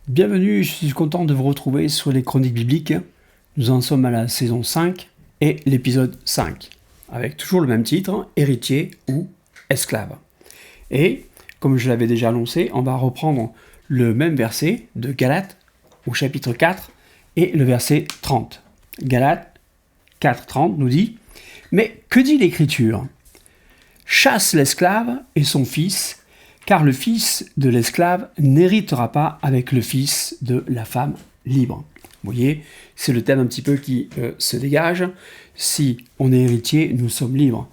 Bienvenue, je suis content de vous retrouver sur les Chroniques bibliques. Nous en sommes à la saison 5 et l'épisode 5, avec toujours le même titre, héritier ou esclave. Et, comme je l'avais déjà annoncé, on va reprendre le même verset de Galates au chapitre 4 et le verset 30. Galates 4, 30 nous dit « Mais que dit l'Écriture ? Chasse l'esclave et son fils, car le fils de l'esclave n'héritera pas avec le fils de la femme libre. » Vous voyez, c'est le thème un petit peu qui se dégage. Si on est héritier, nous sommes libres.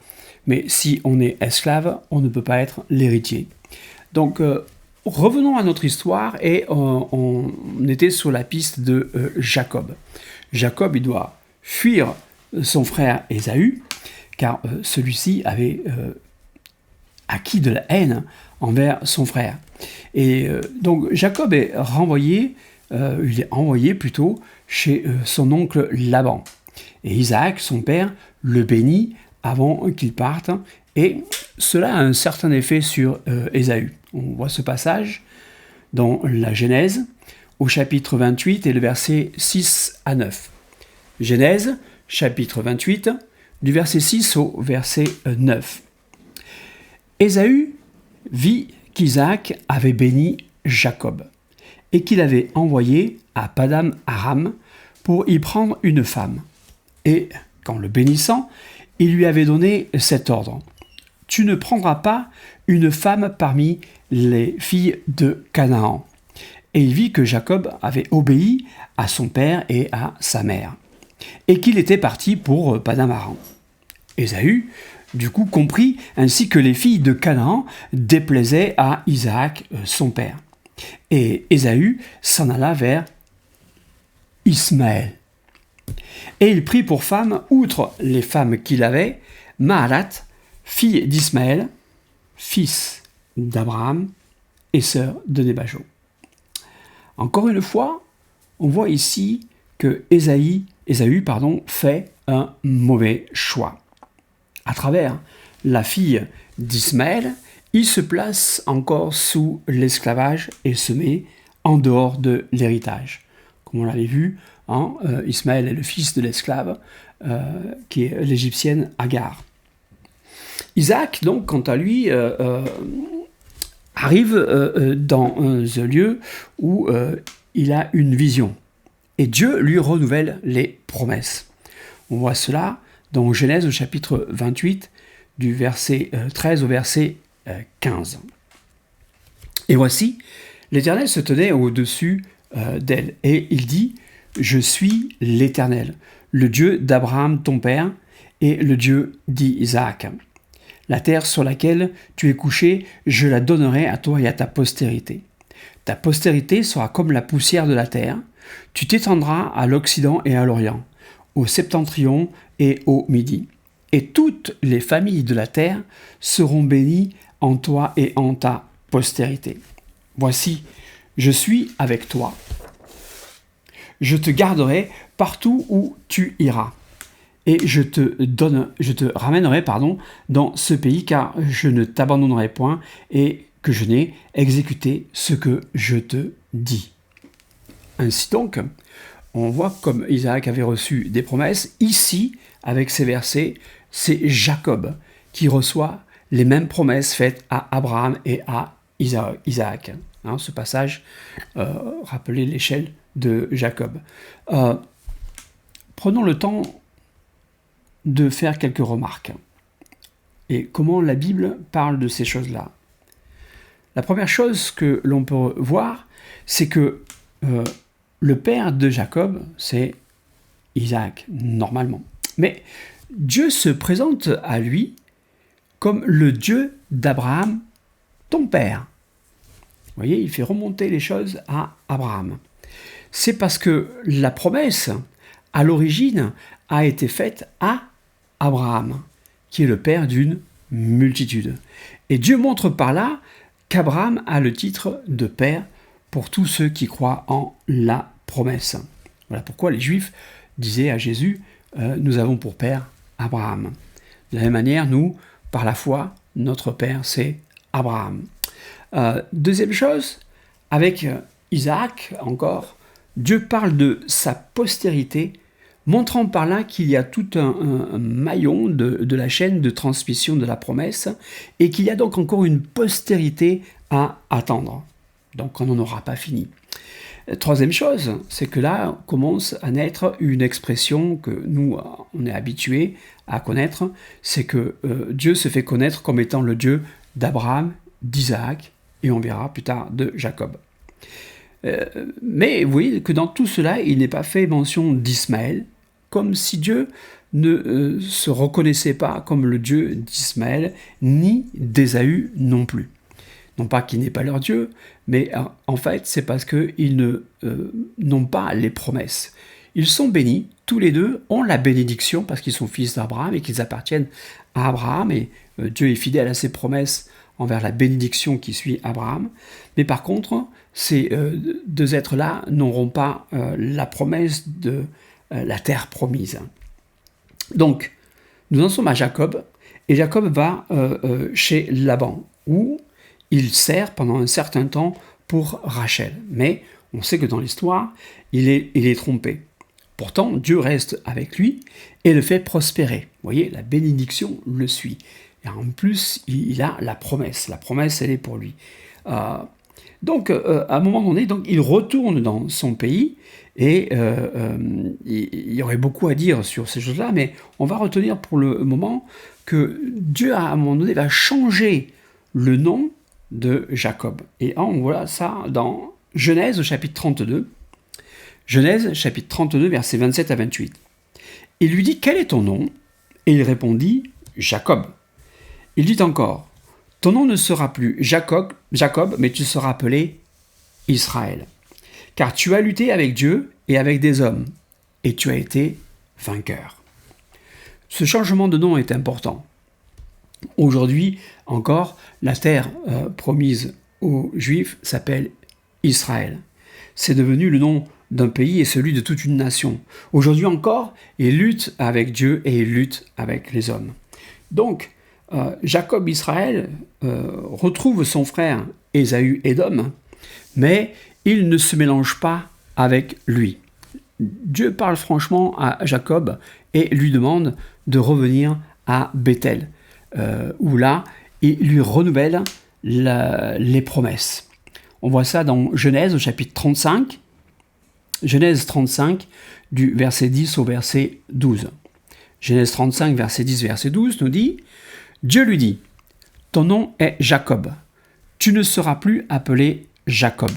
Mais si on est esclave, on ne peut pas être l'héritier. Donc, revenons à notre histoire et on était sur la piste de Jacob. Jacob, il doit fuir son frère Ésaü, car celui-ci avait acquis de la haine envers son frère. Et donc Jacob est renvoyé, il est envoyé plutôt chez son oncle Laban. Et Isaac, son père, le bénit avant qu'il parte, et cela a un certain effet sur Ésaü. On voit ce passage dans la Genèse, au chapitre 28 et le verset 6 à 9. Genèse, chapitre 28, du verset 6 au verset 9. Ésaü vit qu'Isaac avait béni Jacob et qu'il avait envoyé à Paddan Aram pour y prendre une femme. Et, qu'en le bénissant, il lui avait donné cet ordre : « Tu ne prendras pas une femme parmi les filles de Canaan. » Et il vit que Jacob avait obéi à son père et à sa mère, et qu'il était parti pour Paddan Aram. Ésaü, du coup, comprit ainsi que les filles de Canaan déplaisaient à Isaac, son père. Et Ésaü s'en alla vers Ismaël. Et il prit pour femme, outre les femmes qu'il avait, Mahalat, fille d'Ismaël, fils d'Abraham et sœur de Nebajo. Encore une fois, on voit ici que Ésaü fait un mauvais choix. À travers la fille d'Ismaël, il se place encore sous l'esclavage et se met en dehors de l'héritage. Comme on l'avait vu, Ismaël est le fils de l'esclave qui est l'égyptienne Agar. Isaac, donc, quant à lui, arrive dans un lieu où il a une vision. Et Dieu lui renouvelle les promesses. On voit cela dans Genèse au chapitre 28, du verset 13 au verset 15. Et voici, l'Éternel se tenait au-dessus d'elle, et il dit : « Je suis l'Éternel, le Dieu d'Abraham ton père, et le Dieu d'Isaac. La terre sur laquelle tu es couché, je la donnerai à toi et à ta postérité. Ta postérité sera comme la poussière de la terre. Tu t'étendras à l'Occident et à l'Orient, au septentrion et au midi. Et toutes les familles de la terre seront bénies en toi et en ta postérité. Voici, je suis avec toi. Je te garderai partout où tu iras. Et je te ramènerai dans ce pays, car je ne t'abandonnerai point et que je n'ai exécuté ce que je te dis. » Ainsi donc, on voit comme Isaac avait reçu des promesses. Ici, avec ces versets, c'est Jacob qui reçoit les mêmes promesses faites à Abraham et à Isaac. Ce passage rappelait l'échelle de Jacob. Prenons le temps de faire quelques remarques. Et comment la Bible parle de ces choses-là. La première chose que l'on peut voir, c'est que le père de Jacob, c'est Isaac, normalement. Mais Dieu se présente à lui comme le Dieu d'Abraham, ton père. Vous voyez, il fait remonter les choses à Abraham. C'est parce que la promesse, à l'origine, a été faite à Abraham, qui est le père d'une multitude. Et Dieu montre par là qu'Abraham a le titre de père pour tous ceux qui croient en la promesse. Voilà pourquoi les Juifs disaient à Jésus : nous avons pour père Abraham. De la même manière, nous, par la foi, notre père, c'est Abraham. Deuxième chose, avec Isaac, encore, Dieu parle de sa postérité, montrant par là qu'il y a tout un maillon de la chaîne de transmission de la promesse et qu'il y a donc encore une postérité à attendre. Donc on n'en aura pas fini. Troisième chose, c'est que là commence à naître une expression que nous, on est habitués à connaître, c'est que Dieu se fait connaître comme étant le Dieu d'Abraham, d'Isaac, et on verra plus tard de Jacob. Mais vous voyez que dans tout cela, il n'est pas fait mention d'Ismaël, comme si Dieu ne se reconnaissait pas comme le Dieu d'Ismaël, ni d'Ésaü non plus. Non pas qu'il n'est pas leur Dieu, mais en fait, c'est parce qu'ils n'ont pas les promesses. Ils sont bénis, tous les deux ont la bénédiction, parce qu'ils sont fils d'Abraham et qu'ils appartiennent à Abraham, et Dieu est fidèle à ses promesses envers la bénédiction qui suit Abraham. Mais par contre, ces deux êtres-là n'auront pas la promesse de la terre promise. Donc, nous en sommes à Jacob, et Jacob va chez Laban, où il sert pendant un certain temps pour Rachel. Mais on sait que dans l'histoire, il est trompé. Pourtant, Dieu reste avec lui et le fait prospérer. Vous voyez, la bénédiction le suit. Et en plus, il a la promesse. La promesse, elle est pour lui. Donc, à un moment donné, donc, il retourne dans son pays et il y aurait beaucoup à dire sur ces choses-là, mais on va retenir pour le moment que Dieu, à un moment donné, va changer le nom de Jacob. Et on voit ça dans Genèse au chapitre 32. Genèse chapitre 32, versets 27 à 28. Il lui dit « Quel est ton nom ?» Et il répondit « Jacob ». Il dit encore « Ton nom ne sera plus Jacob, mais tu seras appelé Israël. Car tu as lutté avec Dieu et avec des hommes, et tu as été vainqueur. » Ce changement de nom est important. Aujourd'hui encore, la terre promise aux Juifs s'appelle Israël. C'est devenu le nom d'un pays et celui de toute une nation. Aujourd'hui encore, il lutte avec Dieu et il lutte avec les hommes. Donc, Jacob Israël retrouve son frère Ésaü Édom, mais il ne se mélange pas avec lui. Dieu parle franchement à Jacob et lui demande de revenir à Bethel, où là, il lui renouvelle les promesses. On voit ça dans Genèse au chapitre 35, Genèse 35, du verset 10 au verset 12. Genèse 35, verset 10, verset 12 nous dit « Dieu lui dit, ton nom est Jacob, tu ne seras plus appelé Jacob,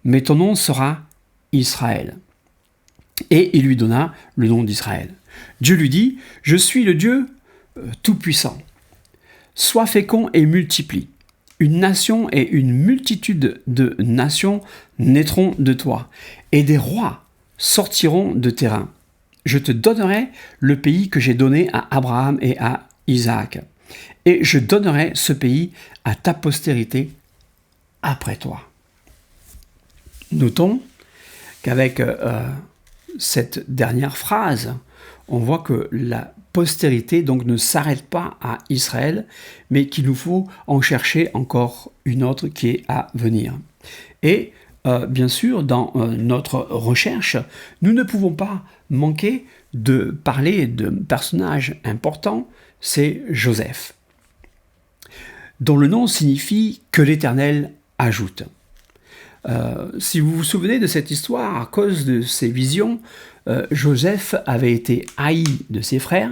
mais ton nom sera Israël. » Et il lui donna le nom d'Israël. Dieu lui dit, je suis le Dieu tout-puissant. Sois fécond et multiplie. Une nation et une multitude de nations naîtront de toi, et des rois sortiront de tes reins. Je te donnerai le pays que j'ai donné à Abraham et à Isaac, et je donnerai ce pays à ta postérité après toi. Notons qu'avec cette dernière phrase, on voit que la postérité donc ne s'arrête pas à Israël, mais qu'il nous faut en chercher encore une autre qui est à venir. Et bien sûr, dans notre recherche, nous ne pouvons pas manquer de parler d'un personnage important, c'est Joseph, dont le nom signifie « que l'Éternel ajoute ». Si vous vous souvenez de cette histoire, à cause de ses visions, Joseph avait été haï de ses frères,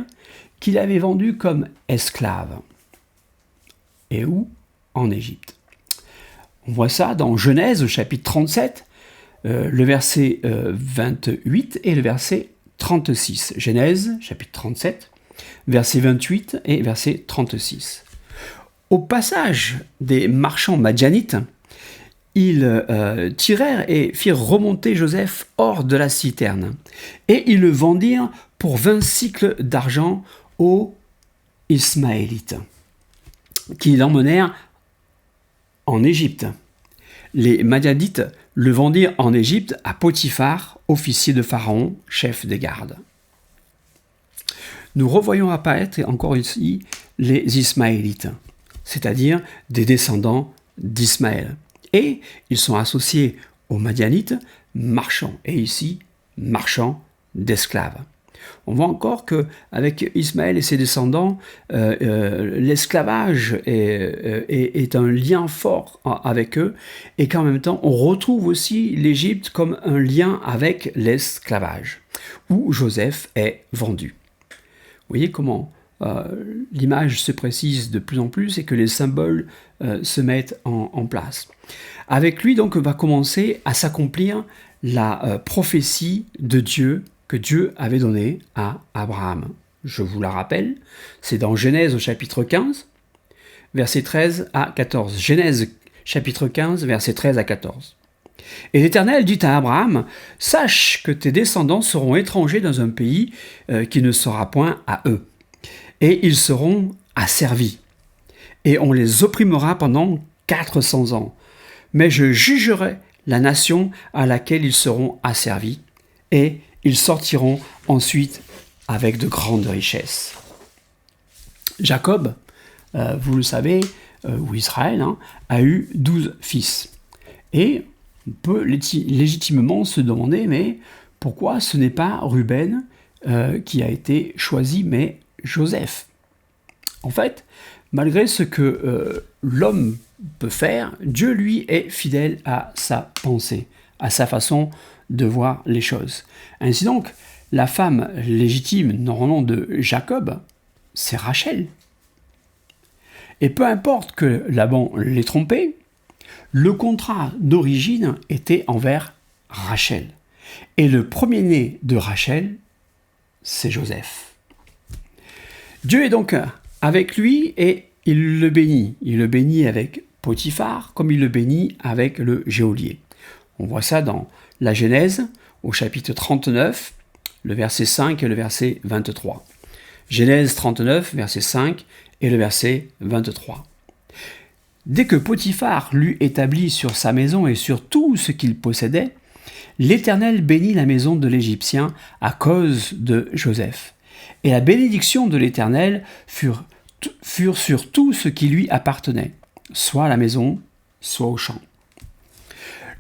qu'il avait vendus comme esclaves. Et où ? En Égypte. On voit ça dans Genèse au chapitre 37, le verset 28 et le verset 36. Genèse, chapitre 37, verset 28 et verset 36. Au passage des marchands madianites, ils tirèrent et firent remonter Joseph hors de la citerne. Et ils le vendirent pour 20 cycles d'argent aux Ismaélites, qui l'emmenèrent en Égypte. Les Madianites le vendirent en Égypte à Potiphar, officier de Pharaon, chef des gardes. Nous revoyons apparaître encore ici les Ismaélites, c'est-à-dire des descendants d'Ismaël. Et ils sont associés aux Madianites, marchands, et ici, marchands d'esclaves. On voit encore qu'avec Ismaël et ses descendants, l'esclavage est un lien fort avec eux, et qu'en même temps, on retrouve aussi l'Égypte comme un lien avec l'esclavage, où Joseph est vendu. Vous voyez comment l'image se précise de plus en plus et que les symboles se mettent en place. Avec lui, donc, va commencer à s'accomplir la prophétie de Dieu que Dieu avait donnée à Abraham. Je vous la rappelle, c'est dans Genèse au chapitre 15, versets 13 à 14. Genèse chapitre 15, versets 13 à 14. Et l'Éternel dit à Abraham, « Sache que tes descendants seront étrangers dans un pays qui ne sera point à eux, et ils seront asservis, et on les opprimera pendant 400 ans. Mais je jugerai la nation à laquelle ils seront asservis, et ils sortiront ensuite avec de grandes richesses. » Jacob, vous le savez, ou Israël, a eu 12 fils. Et on peut légitimement se demander, mais pourquoi ce n'est pas Ruben qui a été choisi, mais Joseph? En fait, malgré ce que l'homme peut faire, Dieu, lui, est fidèle à sa pensée, à sa façon de voir les choses. Ainsi donc, la femme légitime, normalement, de Jacob, c'est Rachel. Et peu importe que Laban l'ait trompé, le contrat d'origine était envers Rachel. Et le premier-né de Rachel, c'est Joseph. Dieu est donc avec lui et il le bénit. Il le bénit avec Potiphar, comme il le bénit avec le geôlier. On voit ça dans la Genèse, au chapitre 39, le verset 5 et le verset 23. Genèse 39, verset 5 et le verset 23. Dès que Potiphar l'eut établi sur sa maison et sur tout ce qu'il possédait, l'Éternel bénit la maison de l'Égyptien à cause de Joseph. Et la bénédiction de l'Éternel furent sur tout ce qui lui appartenait, soit à la maison, soit au champ.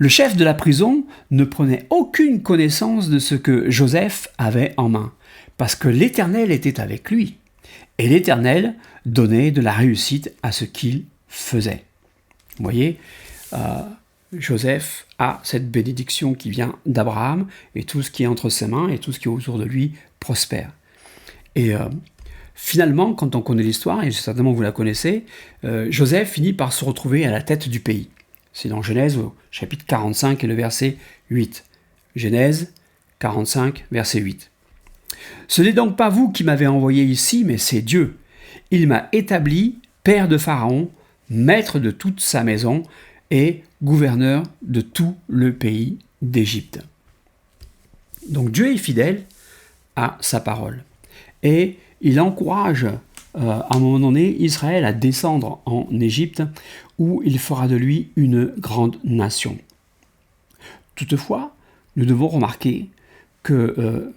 Le chef de la prison ne prenait aucune connaissance de ce que Joseph avait en main, parce que l'Éternel était avec lui, et l'Éternel donnait de la réussite à ce qu'il faisait. Vous voyez, Joseph a cette bénédiction qui vient d'Abraham, et tout ce qui est entre ses mains et tout ce qui est autour de lui prospère. Et finalement, quand on connaît l'histoire, et certainement vous la connaissez, Joseph finit par se retrouver à la tête du pays. C'est dans Genèse, au chapitre 45 et le verset 8. Genèse 45, verset 8. « Ce n'est donc pas vous qui m'avez envoyé ici, mais c'est Dieu. Il m'a établi père de Pharaon, maître de toute sa maison et gouverneur de tout le pays d'Égypte. » Donc Dieu est fidèle à sa parole. Et il encourage à un moment donné Israël à descendre en Égypte où il fera de lui une grande nation. Toutefois, nous devons remarquer que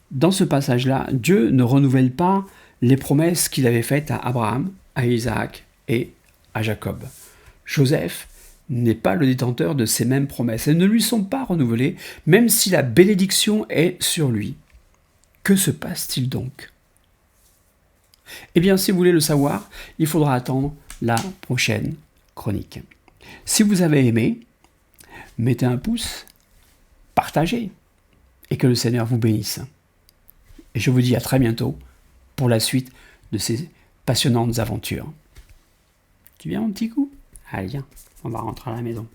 dans ce passage-là, Dieu ne renouvelle pas les promesses qu'il avait faites à Abraham, à Isaac et à Jacob. Joseph n'est pas le détenteur de ces mêmes promesses. Elles ne lui sont pas renouvelées, même si la bénédiction est sur lui. Que se passe-t-il donc ? Eh bien, si vous voulez le savoir, il faudra attendre la prochaine chronique. Si vous avez aimé, mettez un pouce, partagez, et que le Seigneur vous bénisse. Et je vous dis à très bientôt pour la suite de ces passionnantes aventures. Tu viens mon petit coup ? Allez, viens, on va rentrer à la maison.